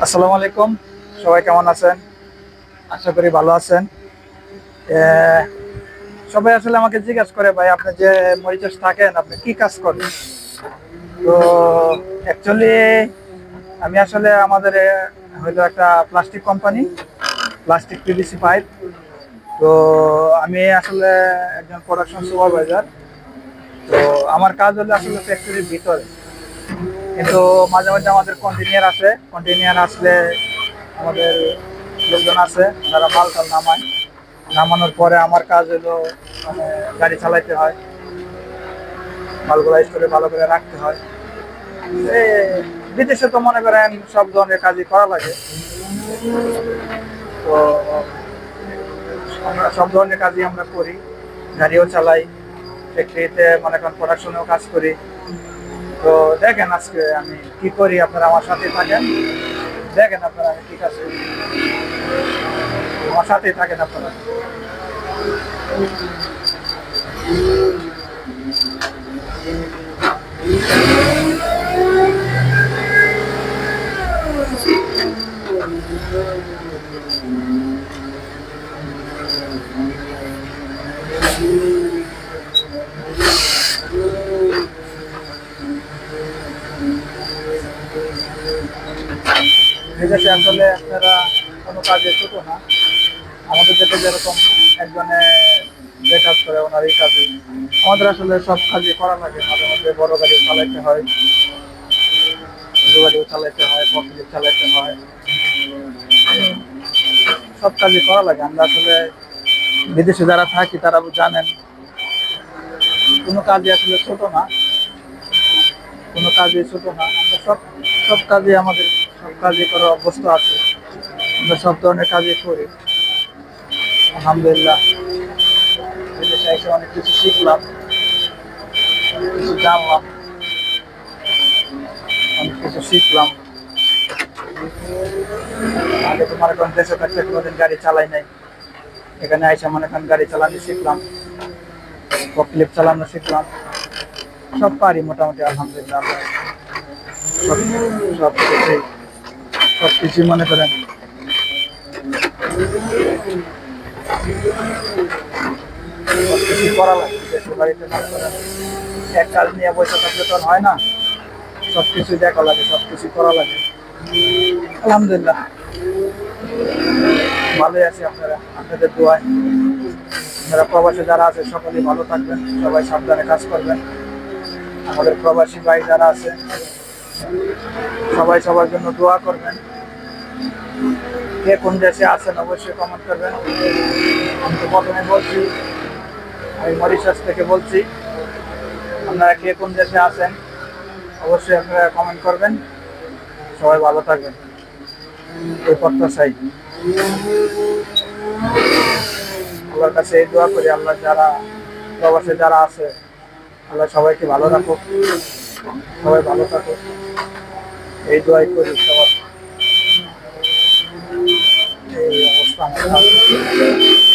আসসালামু আলাইকুম। সবাই কেমন আছেন? আশা করি ভালো আছেন। সবাই আসলে আমাকে জিজ্ঞাসা করে, ভাই আপনি যে মরিচাস থাকেন, আপনি কি কাজ করেন? তো অ্যাকচুয়ালি আমি আসলে আমাদের হইলো একটা plastic company, plastic PVC pipe. তো আমি আসলে একজন প্রোডাকশন সুপারভাইজার। তো আমার কাজ হলো আসলে ফ্যাক্টরির ভিতরে, কিন্তু মাঝে মাঝে আমাদের কন্টিনিউয়ার আছে। কন্টিনিউয়ার আসলে আমাদের লোকজন আছে, যারা মাল টাল নামায়। নামানোর পরে আমার কাজ হলো মানে গাড়ি চালাইতে হয়, মালগুলা স্টোরে ভালো করে রাখতে হয়। এই বিদেশে তো মনে করেন সব ধরনের কাজই করা লাগে। তো আমরা সব ধরনের কাজই আমরা করি, গাড়িও চালাই, ফ্যাক্টরিতে মনে করেন প্রোডাকশনেও কাজ করি। তো দেখেন আজকে আমি কি করি, আপনারা আমার সাথে থাকেন, দেখেন আপনারা আমি কি কাজ করি, আমার সাথেই থাকেন আপনারা। বিদেশে আসলে আপনারা কোনো কাজে ছোট না, আমাদের দেশে যেরকম একজনে যে কাজ করে ওনার এই কাজে, আমাদের আসলে সব কাজই করা লাগে। মাঝে মধ্যে বড় গাড়িও চালাইতে হয়, ছোট গাড়িও চালাইতে হয়, ফকলিফট চালাইতে হয়, সব কাজই করা লাগে। আমরা আসলে বিদেশে যারা থাকি তারা জানেন, কোনো কাজই আসলে ছোট না, কোনো কাজই ছোট না। আমরা সব সব কাজে আমাদের সব কাজই করার অভ্যস্ত আছে, আমরা সব ধরনের কাজই করি আলহামদুলিল্লাহ। বিদেশে এসে অনেক কিছু শিখলাম, কিছু জানলাম, অনেক কিছু শিখলাম। আগে তো মনে করেন দেশে থাকতে কোনোদিন গাড়ি চালাই নাই, এখানে এসে মনে করেন গাড়ি চালানো শিখলাম, ফকলিফট চালানো শিখলাম, সব পারি মোটামুটি আলহামদুলিল্লাহ। আমরা সব সব কিছুই সব কিছুই মনে করেন সব কিছুই করা লাগে দেশের বাড়িতে। মনে করেন এক কাজ নিয়ে বসে থাকলে তো আর হয় না, সব কিছুই দেখা লাগে, সব কিছুই করা লাগে আলহামদুলিল্লাহ। ভালোই আছি, আপনারা আপনাদের দোয়ায়। যারা প্রবাসে যারা আছে সকলেই ভালো থাকবেন, সবাই সাবধানে কাজ করবেন। আমাদের প্রবাসী ভাই যারা আছে সবাই সবার জন্য দোয়া করবেন। কে কোন দেশে আছেন অবশ্যই কমেন্ট করবেন। আমি তো প্রথমে বলছি, আমি মরিশাস থেকে বলছি। আপনারা কে কোন দেশে আছেন অবশ্যই আপনারা কমেন্ট করবেন। সবাই ভালো থাকবেন, এই প্রত্যাশাই। আল্লাহর কাছে এই দোয়া করি, আল্লাহ যারা প্রবাসে যারা আছে আল্লাহ সবাইকে ভালো রাখুক, সবাই ভালো থাকুক, এই দোয়াই করি সবার। এই অবস্থা আমাদের।